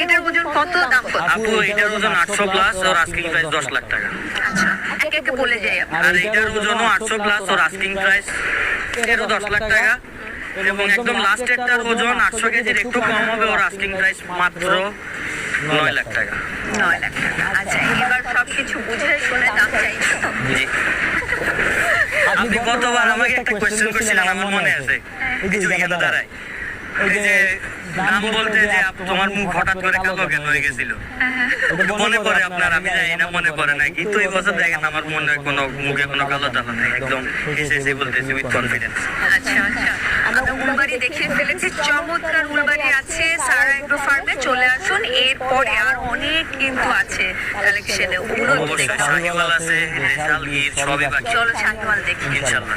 এটার ওজন কত, দাম কত? আপু এটার ওজন 800 প্লাস ওর আস্কিং প্রাইস 10 লাখ টাকা। আচ্ছা, একে একে বলে যাই। আর এটার ওজনও 800 প্লাস ওর আস্কিং প্রাইস এরও 10 লাখ টাকা। এবং একদম লাস্টেরটার ওজন 800 কেজির একটু কম হবে, ওর আস্কিং প্রাইস মাত্র 9 লাখ টাকা। 9 লাখ টাকা। আচ্ছা, এবার সবকিছু বুঝে শুনে দাম চাইছো তো? জি। আপনি গতবার আমাকে একটা কোয়েশ্চেন করছিলেন, আমার মনে আছে, এই যে এখানে দাঁড়ায়, এই যে নাম বলতে যে তোমার মুখ হঠাৎ করে কালো কেন হয়ে গেছিল, মনে পড়ে আপনার? আমি জানি না মনে পড়ে না, কিন্তু এই বছর দেখেন আমার মনে কোনো মুখে কোনো কালো টালো নেই, একদম এসে বলতেছি উইথ কনফিডেন্স। আচ্ছা আচ্ছা, আমরা উলবাড়ি দেখিয়ে ফেলেছি, চমৎকার উলবাড়ি আছে সারা এগ্রো ফার্মে। চলে আসুন, এরপরে আর অনেক কিন্তু আছে কালেকশনে, ওগুলো অবশ্যই শাহিওয়াল আছে, রেসাল গির সবই বাকি। চলো শাহিওয়াল দেখি ইনশাআল্লাহ।